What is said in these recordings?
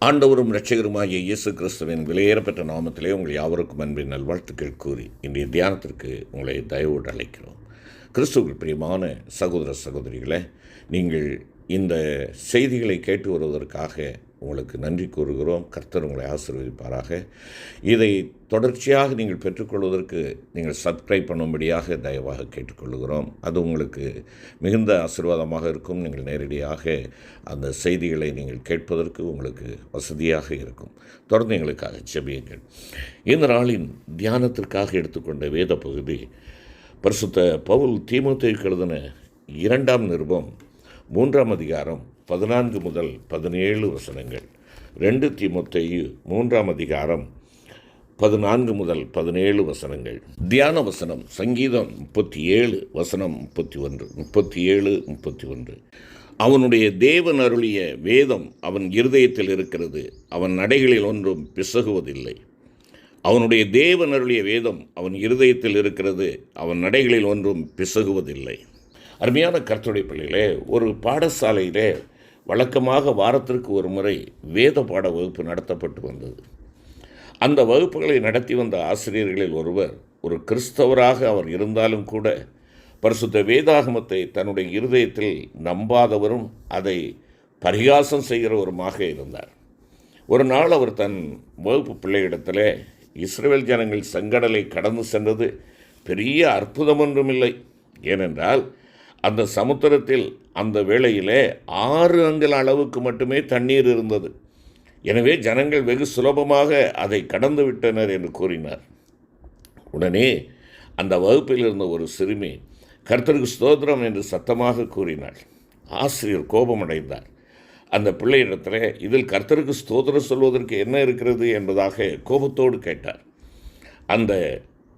ஆண்டவரும் இரட்சகருமாகிய இயேசு கிறிஸ்துவின் விலையேறப்பெற்ற நாமத்திலே உங்கள் யாவருக்கும் அன்பின் நல்வாழ்த்துக்கள் கூறி இன்றைய தியானத்திற்கு உங்களை தயவோடு அழைக்கிறோம். கிறிஸ்துவுக்கு பிரியமான சகோதர சகோதரிகளே, நீங்கள் இந்த செய்திகளை கேட்டு வருவதற்காக உங்களுக்கு நன்றி கூறுகிறோம். கர்த்தர் உங்களை ஆசீர்வதிப்பாராக. இதை தொடர்ச்சியாக நீங்கள் பெற்றுக்கொள்வதற்கு நீங்கள் சப்ஸ்கிரைப் பண்ணும்படியாக தயவாக கேட்டுக்கொள்கிறோம். அது உங்களுக்கு மிகுந்த ஆசீர்வாதமாக இருக்கும். நீங்கள் நேரடியாக அந்த செய்திகளை நீங்கள் கேட்பதற்கு உங்களுக்கு வசதியாக இருக்கும். தொடர்ந்து எங்களுக்காக ஜெபியுங்கள். இந்த நாளின் தியானத்திற்காக எடுத்துக்கொண்ட வேத பகுதி பரிசுத்த பவுல் தீமோத்தேயுவுக்கு எழுதின 2ஆம் நிருபம் 3ஆம் அதிகாரம் 14 முதல் 17 வசனங்கள். 2 தீமோத்தேயு 3ஆம் அதிகாரம் 14 முதல் 17 வசனங்கள். தியான வசனம் சங்கீதம் 37 வசனம் 37-31. அவனுடைய தேவன் அருளிய வேதம் அவன் இருதயத்தில் இருக்கிறது, அவன் நடைகளில் ஒன்றும் பிசகுவதில்லை. அவனுடைய தேவன் அருளிய வேதம் அவன் இருதயத்தில் இருக்கிறது, அவன் நடைகளில் ஒன்றும் பிசகுவதில்லை. அருமையான கர்த்தருடைய பிள்ளைகளே, ஒரு பாடசாலையிலே வழக்கமாக வாரத்திற்கு ஒரு முறை வேத பாட வகுப்பு நடத்தப்பட்டு வந்தது. அந்த வகுப்புகளை நடத்தி வந்த ஆசிரியர்களில் ஒருவர் ஒரு கிறிஸ்தவராக அவர் இருந்தாலும் கூட பரிசுத்த வேதாகமத்தை தன்னுடைய இருதயத்தில் நம்பாதவரும் அதை பரிகாசம் செய்கிறவருமாக இருந்தார். ஒரு நாள் அவர் தன் வகுப்பு பிள்ளையிடத்தில் இஸ்ரவேல் ஜனங்கள் செங்கடலை கடந்து சென்றது பெரிய அற்புதம் ஒன்றுமில்லை, ஏனென்றால் அந்த சமுத்திரத்தில் அந்த வேளையிலே 6 அங்குல அளவுக்கு மட்டுமே தண்ணீர் இருந்தது. எனவே ஜனங்கள் வெகு சுலபமாக அதை கடந்து விட்டனர் என்று கூறினார். உடனே அந்த வகுப்பில் இருந்த ஒரு சிறுமி கர்த்தருக்கு ஸ்தோத்திரம் என்று சத்தமாக கூறினாள். ஆசிரியர் கோபமடைந்தார். அந்த பிள்ளையிடத்தில் இதில் கர்த்தருக்கு ஸ்தோத்திரம் சொல்வதற்கு என்ன இருக்கிறது என்பதாக கோபத்தோடு கேட்டார். அந்த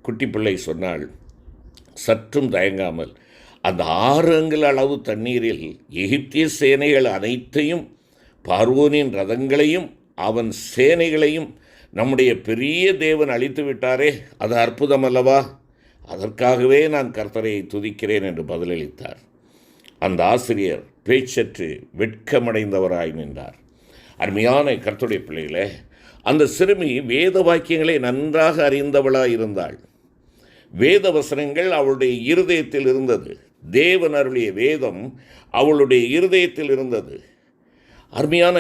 குட்டி பிள்ளை சொன்னாள், சற்றும் தயங்காமல், அந்த 6 அங்குல அளவு தண்ணீரில் எகிப்திய சேனைகள் அனைத்தையும், பார்வோனின் ரதங்களையும் அவன் சேனைகளையும் நம்முடைய பெரிய தேவன் அழித்து விட்டாரே, அது அற்புதம் அல்லவா? அதற்காகவே நான் கர்த்தரை துதிக்கிறேன் என்று பதிலளித்தார். அந்த ஆசிரியர் பேச்சற்று வெட்கமடைந்தவராய் நின்றார். அருமையான கர்த்தருடைய பிள்ளைகளே, அந்த சிறுமி வேத வாக்கியங்களை நன்றாக அறிந்தவளாய் இருந்தாள். வேத வசனங்கள் அவளுடைய இருதயத்தில் இருந்தது. தேவன் அருளிய வேதம் அவளுடைய இருதயத்தில் இருந்தது. அருமையான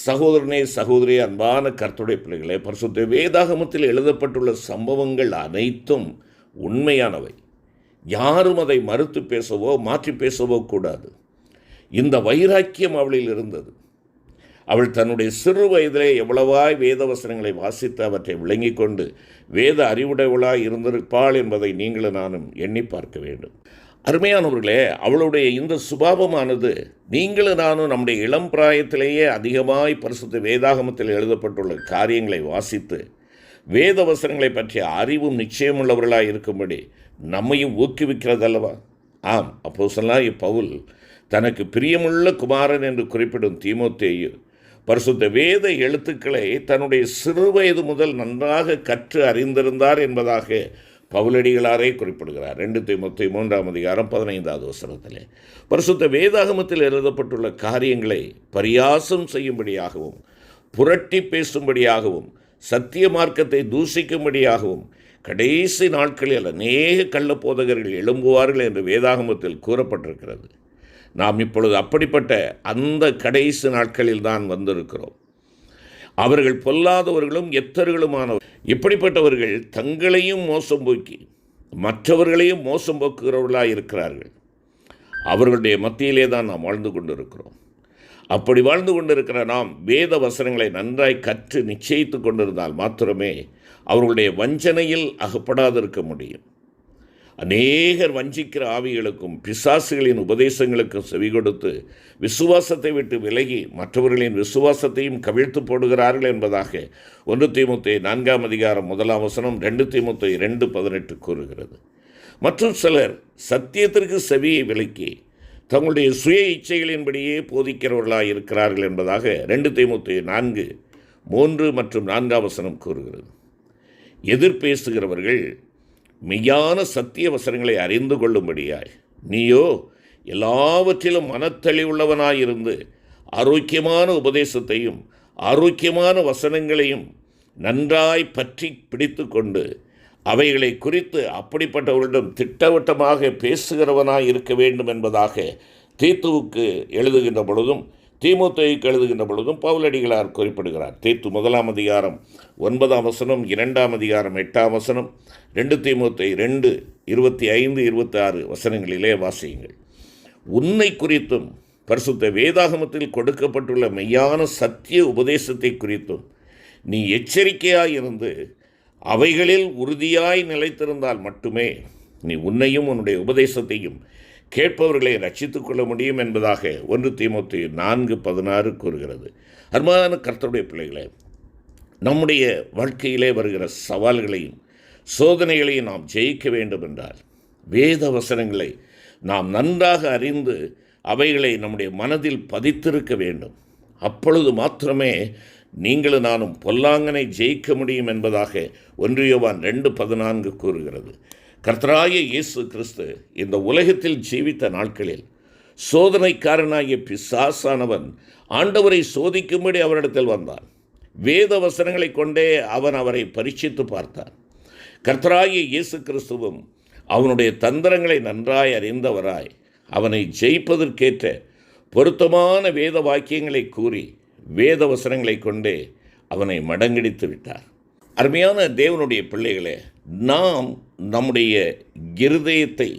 சகோதரனே சகோதரி, அன்பான கர்த்தருடைய பிள்ளைகளே, பரிசுத்த வேதாகமத்தில் எழுதப்பட்டுள்ள சம்பவங்கள் அனைத்தும் உண்மையானவை. யாரும் அதை மறுத்து பேசவோ மாற்றி பேசவோ கூடாது. இந்த வைராக்கியம் அவளில் இருந்தது. அவள் தன்னுடைய சிறு வயதிலே எவ்வளவாய் வேத வசனங்களை வாசித்து அவற்றை விளங்கி கொண்டு வேத அறிவுடையவளாய் இருந்திருப்பாள் என்பதை நீங்களும் நானும் எண்ணி பார்க்க வேண்டும். அருமையானவர்களே, அவளுடைய இந்த சுபாவமானது நீங்களும் நானும் நம்முடைய இளம் பிராயத்திலேயே அதிகமாய் பரிசுத்த வேதாகமத்தில் எழுதப்பட்டுள்ள காரியங்களை வாசித்து வேத வசனங்களை பற்றிய அறிவும் நிச்சயமுள்ளவர்களாக இருக்கும்படி நம்மையும் ஊக்குவிக்கிறதல்லவா? ஆம், அப்போஸ்தலனாகிய பவுல் தனக்கு பிரியமுள்ள குமாரன் என்று குறிப்பிடும் தீமோத்தேயு பரிசுத்த வேத எழுத்துக்களை தன்னுடைய சிறு வயது முதல் நன்றாக கற்று அறிந்திருந்தார் என்பதாக பவுலடிகளாரே குறிப்பிடுகிறார். 2 தீமோத்தேயு 3ஆம் அதிகாரம் 15வது வசனத்திலே பரிசுத்த வேதாகமத்தில் எழுதப்பட்டுள்ள காரியங்களை பரியாசம் செய்யும்படியாகவும் புரட்டி பேசும்படியாகவும் சத்திய மார்க்கத்தை தூஷிக்கும்படியாகவும் கடைசி நாட்களில் அநேக கள்ளப்போதகர்கள் எழும்புவார்கள் என்று வேதாகமத்தில் கூறப்பட்டிருக்கிறது. நாம் இப்பொழுது அப்படிப்பட்ட அந்த கடைசி நாட்களில் தான் வந்திருக்கிறோம். அவர்கள் பொல்லாதவர்களும் எத்தர்களுமானவர். இப்படிப்பட்டவர்கள் தங்களையும் மோசம் போக்கி மற்றவர்களையும் மோசம் போக்குகிறவர்களாக இருக்கிறார்கள். அவர்களுடைய மத்தியிலே தான் நாம் வாழ்ந்து கொண்டிருக்கிறோம். அப்படி வாழ்ந்து கொண்டிருக்கிற நாம் வேத வசனங்களை நன்றாய் கற்று நிச்சயித்து கொண்டிருந்தால் மாத்திரமே அவர்களுடைய வஞ்சனையில் அகப்படாதிருக்க முடியும். அநேகர் வஞ்சிக்கிற ஆவிகளுக்கும் பிசாசுகளின் உபதேசங்களுக்கும் செவி கொடுத்து விசுவாசத்தை விட்டு விலகி மற்றவர்களின் விசுவாசத்தையும் கவிழ்த்து போடுகிறார்கள் என்பதாக 1 தீமோத்தேயு 4ஆம் அதிகாரம் 1ஆம் வசனம் 2 தீமோத்தேயு 2:18 கூறுகிறது. மற்றும் சிலர் சத்தியத்திற்கு செவியை விலக்கி தங்களுடைய சுய இச்சைகளின்படியே போதிக்கிறவர்களாக இருக்கிறார்கள் என்பதாக 2 தீமோத்தேயு 4:3 மற்றும் 4ஆம் வசனம் கூறுகிறது. எதிர்பேசுகிறவர்கள் மெய்யான சத்திய வசனங்களை அறிந்து கொள்ளும்படியாய் நீயோ எல்லாவற்றிலும் மனத்தெளிவுள்ளவனாயிருந்து ஆரோக்கியமான உபதேசத்தையும் ஆரோக்கியமான வசனங்களையும் நன்றாய் பற்றி பிடித்து கொண்டு அவைகளை குறித்து அப்படிப்பட்டவர்களிடம் திட்டவட்டமாக பேசுகிறவனாய் இருக்க வேண்டும் என்பதாக தீத்துவுக்கு எழுதுகின்ற பொழுதும் தீமோத்தேயுக்கு எழுதுகின்ற பொழுதும் பவுலடிகளார் குறிப்பிடுகிறார். தீத்து 1 அதிகாரம் 9 வசனம், 2 அதிகாரம் 8 வசனம், 2 தீமோத்தேயு 2:25-26 வசனங்களிலே வாசியுங்கள். உன்னை குறித்தும் பரிசுத்த வேதாகமத்தில் கொடுக்கப்பட்டுள்ள மெய்யான சத்திய உபதேசத்தை குறித்தும் நீ எச்சரிக்கையாயிருந்து அவைகளில் உறுதியாய் நிலைத்திருந்தால் மட்டுமே நீ உன்னையும் உன்னுடைய உபதேசத்தையும் கேட்பவர்களை ரட்சித்துக் கொள்ள முடியும் என்பதாக 1 தீமோத்தேயு 4:16 கூறுகிறது. அருமையான கர்த்தருடைய பிள்ளைகளே, நம்முடைய வாழ்க்கையிலே வருகிற சவால்களையும் சோதனைகளையும் நாம் ஜெயிக்க வேண்டும் என்றால் வேத வசனங்களை நாம் நன்றாக அறிந்து அவைகளை நம்முடைய மனதில் பதித்திருக்க வேண்டும். அப்பொழுது மாத்திரமே நீங்களும் நானும் பொல்லாங்கனை ஜெயிக்க முடியும் என்பதாக 1 யோவான் 2:14 கூறுகிறது. கர்த்தராகிய இயேசு கிறிஸ்து இந்த உலகத்தில் ஜீவித்த நாட்களில் சோதனைக்காரனாகிய பிசாசானவன் ஆண்டவரை சோதிக்கும்படி அவரிடத்தில் வந்தான். வேத வசனங்களை கொண்டே அவன் அவரை பரீட்சித்து பார்த்தான். கர்த்தராகிய இயேசு கிறிஸ்துவும் அவனுடைய தந்திரங்களை நன்றாய் அறிந்தவராய் அவனை ஜெயிப்பதற்கேற்ற பொருத்தமான வேத வாக்கியங்களை கூறி வேத வசனங்களை கொண்டே அவனை மடங்கடித்து விட்டார். அருமையான தேவனுடைய பிள்ளைகளே, நாம் நம்முடைய இருதயத்தை,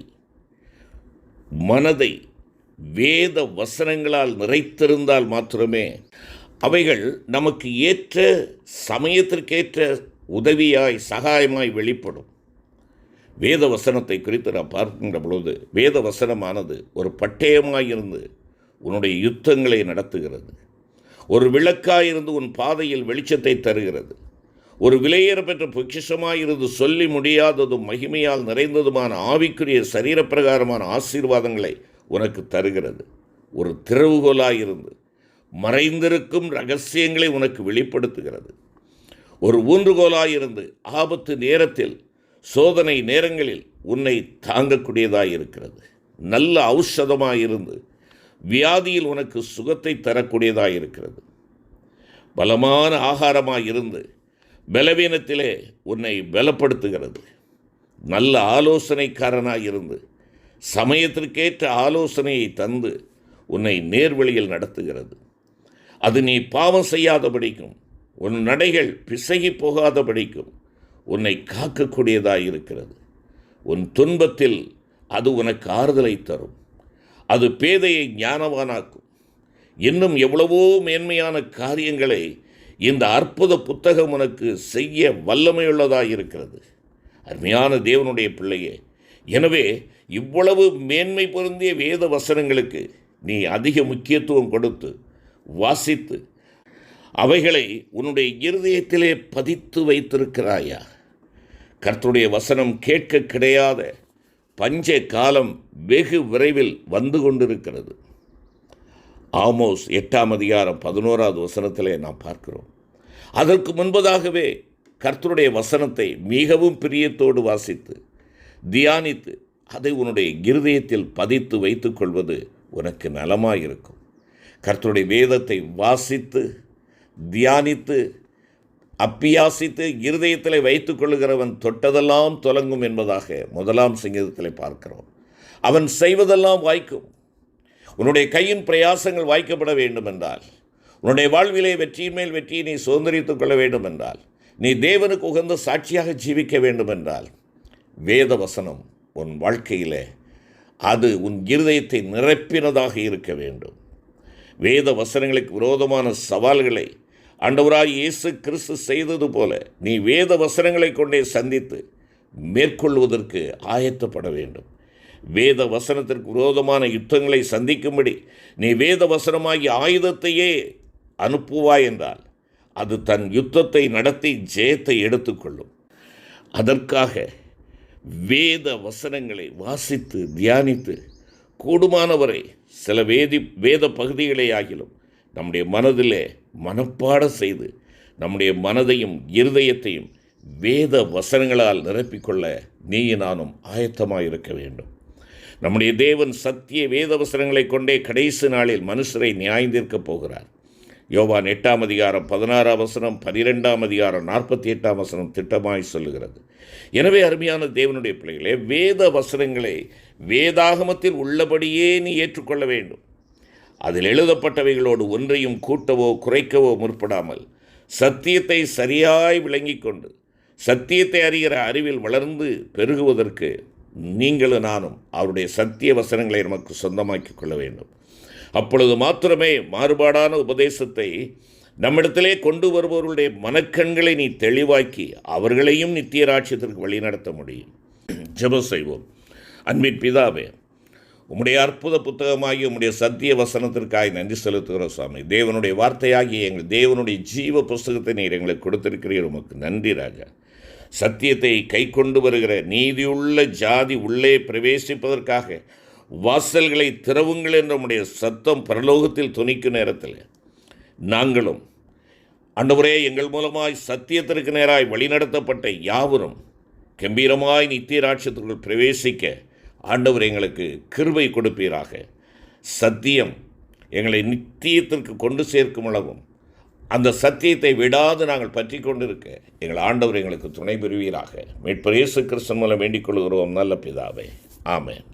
மனதை வேத வசனங்களால் நிறைத்திருந்தால் மாத்திரமே அவைகள் நமக்கு ஏற்ற சமயத்திற்கேற்ற உதவியாய் சகாயமாய் வெளிப்படும். வேத வசனத்தை குறித்து நாம் பார்க்கின்ற பொழுது வேத வசனமானது ஒரு பட்டயமாயிருந்து உன்னுடைய யுத்தங்களை நடத்துகிறது. ஒரு விளக்காயிருந்து உன் பாதையில் வெளிச்சத்தை தருகிறது. ஒரு விலையேற பெற்ற பொக்கிஷமாயிருந்து சொல்லி முடியாததும் மகிமையால் நிறைந்ததுமான ஆவிக்குரிய சரீரப்பிரகாரமான ஆசீர்வாதங்களை உனக்கு தருகிறது. ஒரு திறவுகோலாயிருந்து மறைந்திருக்கும் இரகசியங்களை உனக்கு வெளிப்படுத்துகிறது. ஒரு ஊன்றுகோலாயிருந்து ஆபத்து நேரத்தில், சோதனை நேரங்களில் உன்னை தாங்கக்கூடியதாக இருக்கிறது. நல்ல ஔஷதமாயிருந்து வியாதியில் உனக்கு சுகத்தை தரக்கூடியதாக இருக்கிறது. பலமான ஆகாரமாயிருந்து பலவீனத்திலே உன்னை பலப்படுத்துகிறது. நல்ல ஆலோசனைக்காரனாயிருந்து சமயத்திற்கேற்ற ஆலோசனையை தந்து உன்னை நேர்வழியில் நடத்துகிறது. அது நீ பாவம் செய்யாதபடிக்கும் உன் நடைகள் பிசகி போகாதபடிக்கும் உன்னை காக்கக்கூடியதாக இருக்கிறது. உன் துன்பத்தில் அது உனக்கு ஆறுதலை தரும். அது பேதையை ஞானவானாக்கும். இன்னும் எவ்வளவோ மேன்மையான காரியங்களை இந்த அற்புத புத்தகம் உனக்கு செய்ய வல்லமையுள்ளதாக இருக்கிறது. அருமையான தேவனுடைய பிள்ளையே, எனவே இவ்வளவு மேன்மை பொருந்திய வேத வசனங்களுக்கு நீ அதிக முக்கியத்துவம் கொடுத்து வாசித்து அவைகளை உன்னுடைய இருதயத்திலே பதித்து வைத்திருக்கிறாயா? கர்த்தருடைய வசனம் கேட்க கிடையாத பஞ்ச காலம் வெகு விரைவில் வந்து கொண்டிருக்கிறது. ஆமோஸ் 8 அதிகாரம் 11 வசனத்திலே நாம் பார்க்கிறோம். அதற்கு முன்பதாகவே கர்த்தருடைய வசனத்தை மிகவும் பிரியத்தோடு வாசித்து தியானித்து அதை உன்னுடைய இருதயத்தில் பதித்து வைத்துக் கொள்வது உனக்கு நலமாயிருக்கும். கர்த்தருடைய வேதத்தை வாசித்து தியானித்து அப்பியாசித்து இருதயத்தில் வைத்துக் கொள்ளுகிறவன் தொட்டதெல்லாம் தொடங்கும் என்பதாக 1 சங்கீதத்தில் பார்க்கிறோம். அவன் செய்வதெல்லாம் வாய்க்கும். உன்னுடைய கையின் பிரயாசங்கள் வாய்க்கப்பட வேண்டும் என்றால், உன்னுடைய வாழ்விலே வெற்றியின் மேல் வெற்றியை நீ சுதந்திரித்துக் கொள்ள வேண்டும் என்றால், நீ தேவனுக்கு உகந்த சாட்சியாக ஜீவிக்க வேண்டும் என்றால், வேத வசனம் உன் வாழ்க்கையில் அது உன் இருதயத்தை நிரப்பினதாக இருக்க வேண்டும். வேத வசனங்களுக்கு விரோதமான சவால்களை ஆண்டவராய் இயேசு கிறிஸ்து செய்தது போல நீ வேத வசனங்களை கொண்டே சந்தித்து மேற்கொள்வதற்கு ஆயத்தப்பட வேண்டும். வேத வசனத்திற்கு விரோதமான யுத்தங்களை சந்திக்கும்படி நீ வேத வசனமாகிய ஆயுதத்தையே அனுப்புவாய் என்றால் அது தன் யுத்தத்தை நடத்தி ஜெயத்தை எடுத்துக்கொள்ளும். அதற்காக வேத வசனங்களை வாசித்து தியானித்து கூடுமானவரை சில வேத பகுதிகளை ஆகிலும் நம்முடைய மனதிலே மனப்பாட செய்து நம்முடைய மனதையும் இருதயத்தையும் வேத வசனங்களால் நிரப்பிக்கொள்ள நீயும் நானும் ஆயத்தமாக இருக்க வேண்டும். நம்முடைய தேவன் சத்திய வேதவசனங்களை கொண்டே கடைசி நாளில் மனுஷரை நியாயந்தீர்க்கப் போகிறார். யோவான் 8ஆம் அதிகாரம் 16ஆம் வசனம், 12ஆம் அதிகாரம் 48ஆம் வசனம் திட்டமாய் சொல்லுகிறது. எனவே அருமையான தேவனுடைய பிள்ளைகளே, வேத வசனங்களை வேதாகமத்தில் உள்ளபடியே நீ ஏற்றுக்கொள்ள வேண்டும். அதில் எழுதப்பட்டவைகளோடு ஒன்றையும் கூட்டவோ குறைக்கவோ முற்படாமல் சத்தியத்தை சரியாய் விளங்கி கொண்டு சத்தியத்தை அறிகிற அறிவில் வளர்ந்து பெருகுவதற்கு நீங்களும் நானும் அவருடைய சத்திய வசனங்களை நமக்கு சொந்தமாக்கி கொள்ள வேண்டும். அப்பொழுது மாத்திரமே மாறுபாடான உபதேசத்தை நம்மிடத்திலே கொண்டு வருபவர்களுடைய மனக்கண்களை நீ தெளிவாக்கி அவர்களையும் நித்திய ராஜ்யத்திற்கு வழிநடத்த முடியும். ஜெபம் செய்வோம். அன்பின் பிதாவே, உம்முடைய அற்புத புத்தகமாகி உம்முடைய சத்திய வசனத்திற்காக நன்றி செலுத்துகிறோம் சுவாமி. தேவனுடைய வார்த்தையாகிய எங்கள் தேவனுடைய ஜீவ புஸ்தகத்தை நீர் எங்களுக்கு கொடுத்திருக்கிறீர். உமக்கு நன்றி ராஜா. சத்தியத்தை கை கொண்டு வருகிற நீதியுள்ள ஜாதி உள்ளே பிரவேசிப்பதற்காக வாசல்களை திறவுங்கள் என்ற உம்முடைய சத்தம் பரலோகத்தில் துணிக்கும் நேரத்தில் நாங்களும் ஆண்டவரே எங்கள் மூலமாய் சத்தியத்திற்கு நேராய் வழிநடத்தப்பட்ட யாவரும் கம்பீரமாய் நித்திய ராஜ்யத்திற்குள் பிரவேசிக்க ஆண்டவர் எங்களுக்கு கிருபை கொடுப்பீராக. சத்தியம் எங்களை நித்தியத்திற்கு கொண்டு சேர்க்கும் அளவும் அந்த சத்தியத்தை விடாது நாங்கள் பற்றி கொண்டிருக்க எங்கள் ஆண்டவர் எங்களுக்கு துணை புரிவீராக. மீட்பர் இயேசு கிறிஸ்து மூலம் வேண்டிக் கொள்கிறோம் நல்ல பிதாவே. ஆமென்.